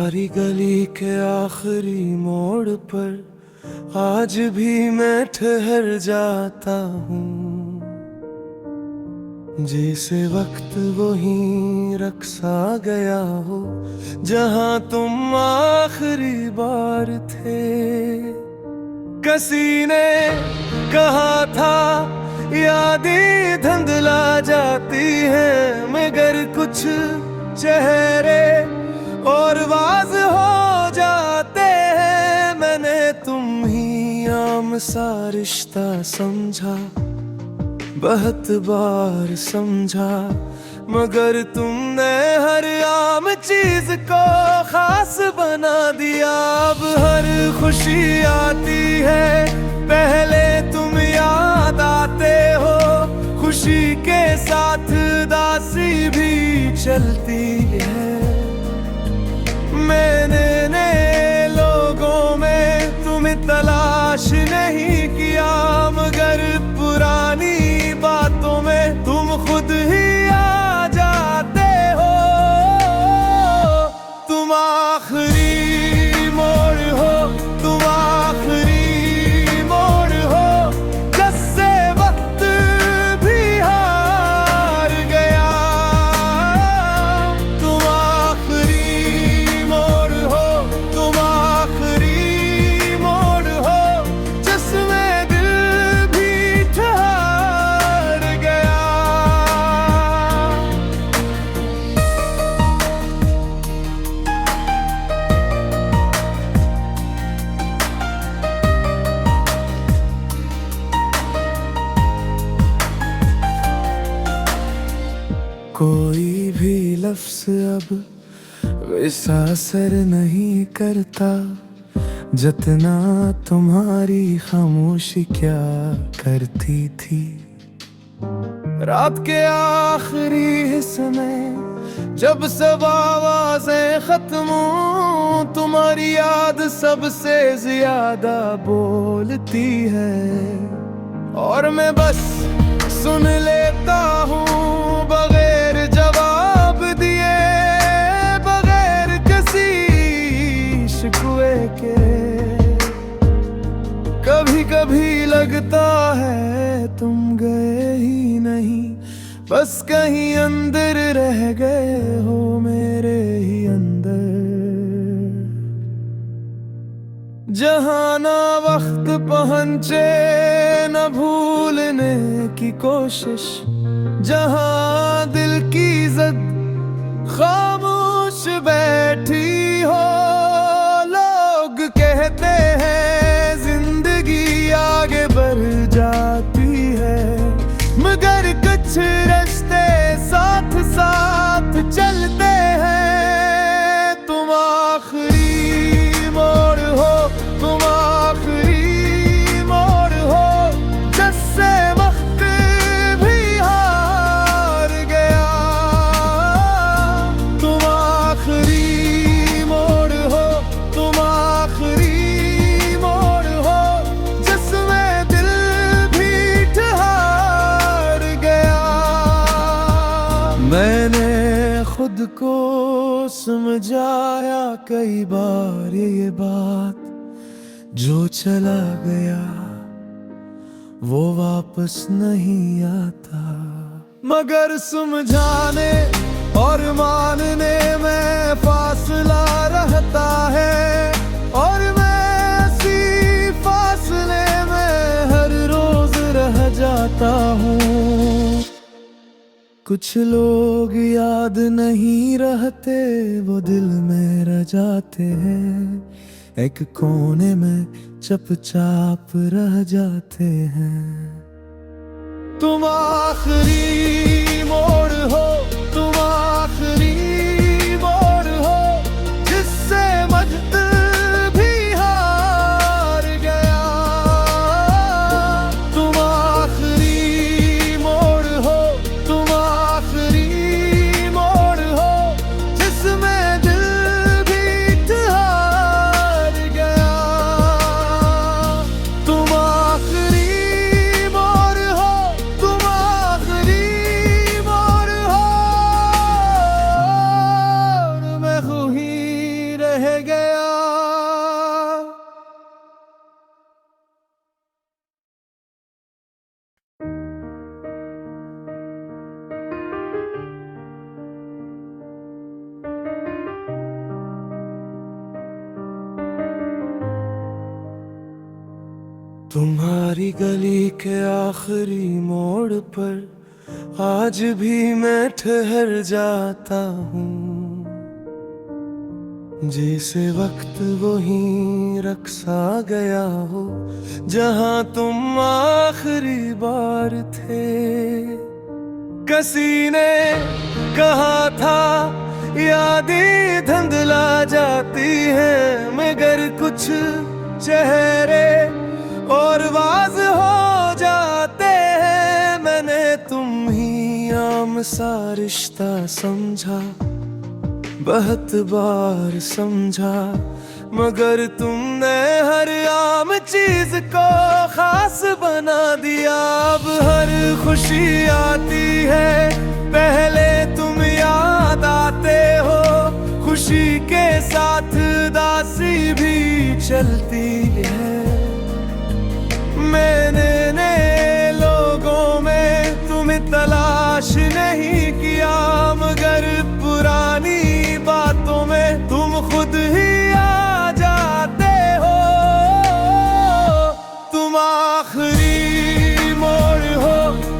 सारी गली के आखिरी मोड़ पर आज भी मैं ठहर जाता हूँ। जैसे वक्त वही रखसा गया हो जहाँ तुम आखिरी बार थे। किसी ने कहा था यादें धुंधला जाती हैं, मगर कुछ चेहरे और वाज हो जाते हैं। मैंने तुम ही आम सा रिश्ता समझा, बहुत बार समझा, मगर तुमने हर आम चीज को खास बना दिया। अब हर खुशी आती है पहले तुम याद आते हो, खुशी के साथ दासी भी चलती है। मैंने नए लोगों में तुम्हें तलाश नहीं किया, मगर पुरानी बातों में तुम खुद ही आ जाते हो। तुम आखिरी मोड़ हो, तुम आखिरी मोड़ हो, जिससे वक्त भी हार गया। तुम आखिरी मोड़ हो, तुम आखिरी मोड़ हो, जिसमें दिल भी ठहर गया। कोई भी लफ्ज़ अब वैसा असर नहीं करता जितना तुम्हारी खामोशी क्या करती थी। रात के आखिरी हिस्से में जब सब आवाजें खत्म हो, तुम्हारी याद सबसे ज्यादा बोलती है। और मैं बस सुन लेता हूँ बगैर जवाब दिए, बगैर किसी शिकवे के। कभी कभी लगता है तुम गए ही नहीं, बस कहीं अंदर रह गए हो मेरे ही अंदर। जहाँ ना वक्त पहुँचे न भूलने की कोशिश, जहाँ दिल की जद खामोश बैठी हो। लोग कहते हैं जिंदगी आगे बढ़ जाती है, मगर कुछ रास्ते साथ साथ चलते हैं। तुम आखिरी मोड़ हो, तुम आखिरी मोड़ हो, जिससे वक्त भी हार गया। तुम आखिरी मोड़ हो, तुम आखिरी मोड़ हो, जिसमें दिल भी ठहर गया। मैंने खुद को समझाया कई बार ये बात, जो चला गया वो वापस नहीं आता। मगर समझाने और मानने में फासला रहता है, और मैं इसी फासले में हर रोज रह जाता हूँ। कुछ लोग याद नहीं रहते, वो दिल में रह जाते हैं, एक कोने में चुपचाप रह जाते हैं। तुम आखिरी मोड़ हो, तुम आखिरी मोड़ हो, जिससे वक्त भी हार गया। तुम आखिरी मोड़ हो, तुम आखिरी मोड़ हो, जिसमें दिल भी ठहर गया। तुम आखिरी मोड़ हो, तुम आखिरी मोड़ तुम्हारी गली के आखिरी मोड़ पर आज भी मैं ठहर जाता हूँ, जैसे वक्त वहीं रखसा गया हो जहाँ तुम आखिरी बार थे। किसी ने कहा था यादें धुंधला जाती हैं, मगर कुछ चेहरे और वाज हो जाते हैं। मैंने तुम ही आम सा रिश्ता समझा, बहुत बार समझा, मगर तुमने हर आम चीज को खास बना दिया। अब हर खुशी आती है पहले तुम याद आते हो, खुशी के साथ दासी भी चलती है। मैंने नए लोगों में तुम्हें तलाश नहीं किया, मगर पुरानी बातों में तुम खुद ही आ जाते हो। तुम आखिरी मोड़ हो,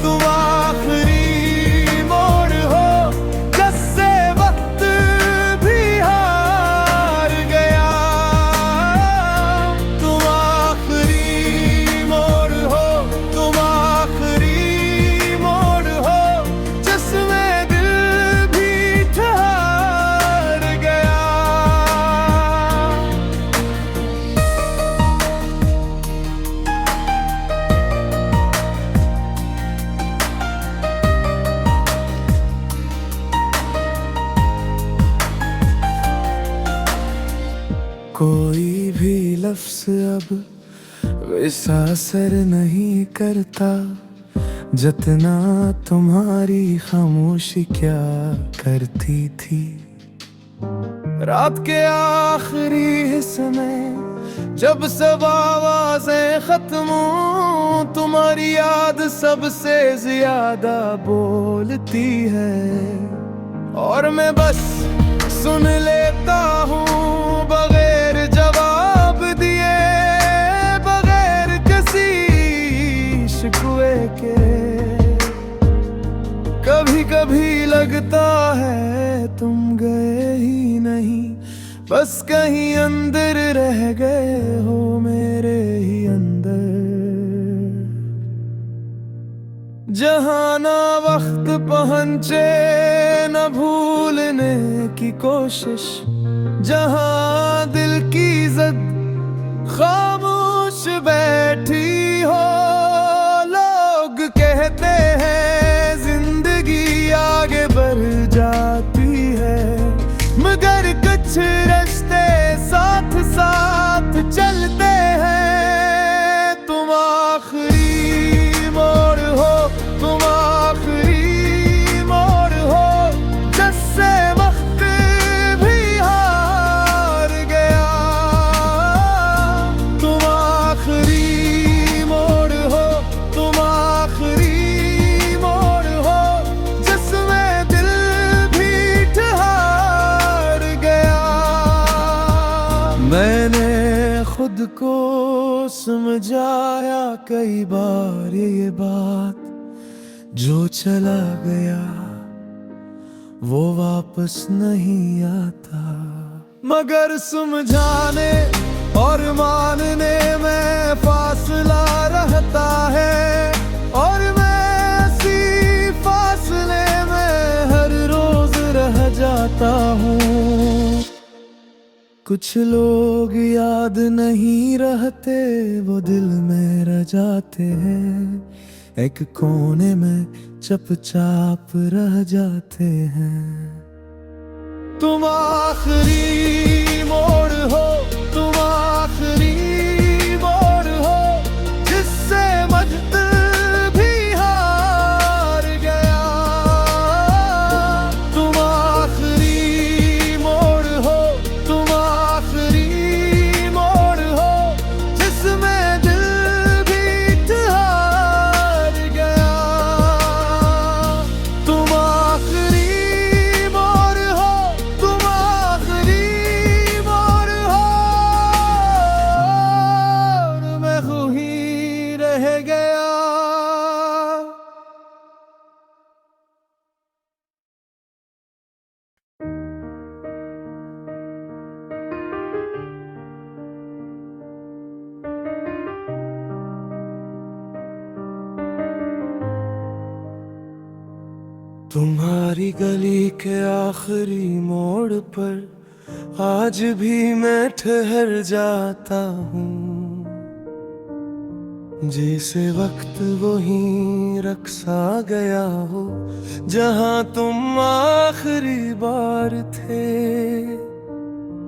तुम आखिरी मोड़ हो, जिससे वक्त भी हार गया। तुम आखिरी मोड़ हो, तुम आखिरी मोड़ हो, जिसमें दिल भी ठहर गया। कोई भी लफ्ज़ अब वैसा असर नहीं करता जितना तुम्हारी खामोशी क्या करती थी। रात के आखिरी हिस्से में जब सब आवाजें खत्म हो, तुम्हारी याद सबसे ज्यादा बोलती है। और मैं बस सुन लेता हूँ बगैर जवाब दिए, बगैर किसी शिकवे के। कभी कभी लगता है तुम गए ही नहीं, बस कहीं अंदर रह गए हो मेरे ही अंदर। जहाँ ना वक्त पहुँचे न भूलने की कोशिश, जहाँ दिल की जद खामोश बैठी हो। लोग कहते हैं जिंदगी आगे बढ़ जाती है, मगर कुछ रास्ते साथ साथ चलते हैं। तुम आखिरी मोड़ हो, तुम आखिरी मोड़ हो, जिससे वक्त भी हार गया। तुम आखिरी मोड़ हो, तुम आखिरी मोड़ हो, जिसमें दिल भी ठहर गया। मैंने खुद को समझाया कई बार ये बात, जो चला गया वो वापस नहीं आता। मगर समझाने और मानने में फासला रहता है, और मैं इसी फासले में हर रोज रह जाता हूँ। कुछ लोग याद नहीं रहते, वो दिल में रह जाते हैं, एक कोने में चुपचाप रह जाते हैं। तुम आखिरी मोड़ हो, तुम आखिरी मोड़ हो, जिससे वक्त भी हार गया। तुम आखिरी मोड़ हो, तुम आखिरी मोड़ हो, जिसमें दिल भी ठहर गया। तुम आखिरी मोड़ हो, तुम आखिरी मोड़ हो। तुम्हारी गली के आखिरी मोड़ पर आज भी मैं ठहर जाता हूँ, जैसे वक्त वहीं रखसा गया हो जहाँ तुम आखिरी बार थे।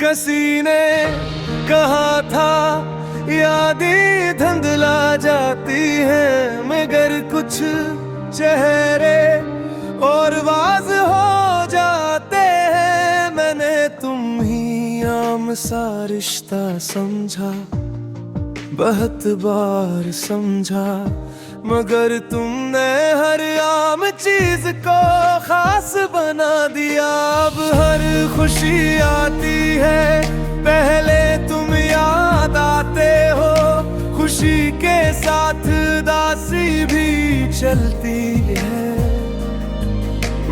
किसी ने कहा था यादें धुंधला जाती हैं, मगर कुछ चेहरे और वाज हो जाते हैं। मैंने तुम ही आम सा रिश्ता समझा, बहुत बार समझा, मगर तुमने हर आम चीज को खास बना दिया। अब हर खुशी आती है पहले तुम याद आते हो, खुशी के साथ दासी भी चलती है।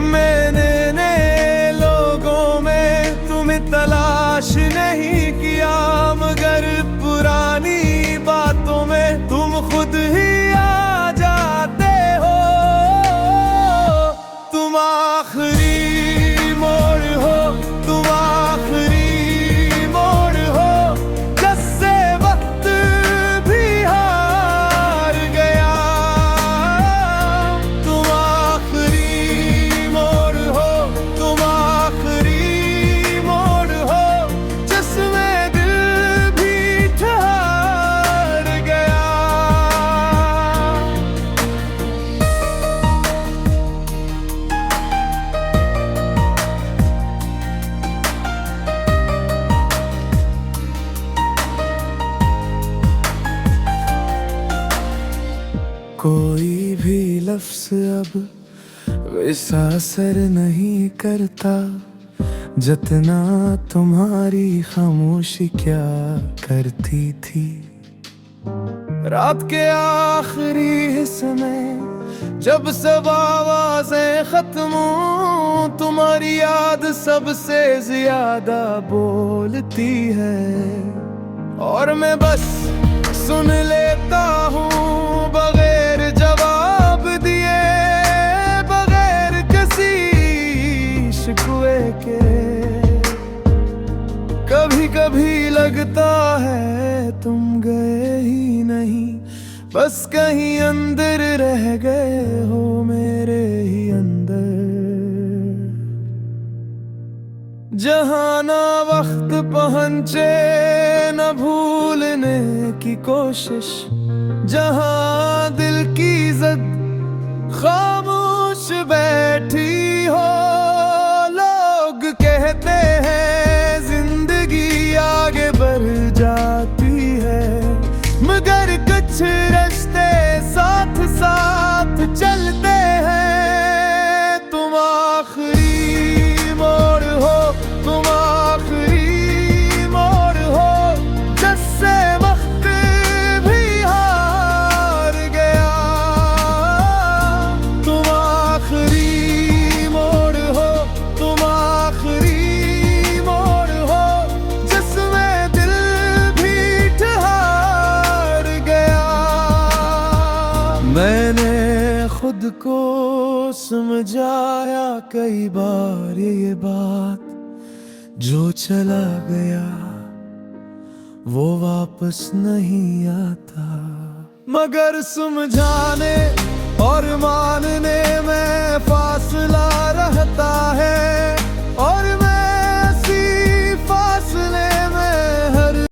मैंने नए लोगों में तुम्हें तलाश नहीं किया, मगर पुरानी बातों में तुम खुद ही आ जाते हो। तुम आखिरी मोड़ हो, तुम आखिरी मोड़ हो, जिससे वक्त भी हार गया। तुम आखिरी मोड़ हो, तुम आखिरी मोड़ हो, जिसमें दिल भी ठहर गया। कोई भी लफ्ज अब वैसा असर नहीं करता, जितना तुम्हारी खामोशी क्या करती थी। रात के आखिरी हिस्से में जब सब आवाजें खत्म हो, तुम्हारी याद सबसे ज्यादा बोलती है। और मैं बस सुन लेता हूँ बगैर जवाब दिए, बगैर किसी शिकवे के। कभी कभी लगता है तुम गए ही नहीं, बस कहीं अंदर रह गए हो मेरे ही अंदर। जहाँ ना वक्त पहुँचे न भूलने की कोशिश, जहाँ दिल की जिद खामोश बैठी हो। लोग कहते हैं जिंदगी आगे बढ़ जाती है, मगर कुछ रास्ते साथ साथ चलते हैं। तुम आखिरी मोड़ हो, तुम आखिरी मोड़ हो, जिससे वक्त भी हार गया। तुम आखिरी मोड़ हो, तुम आखिरी मोड़ हो, जिसमें दिल भी ठहर गया। मैंने खुद को समझाया कई बार ये बात, जो चला गया वो वापस नहीं आता। मगर समझाने और मानने में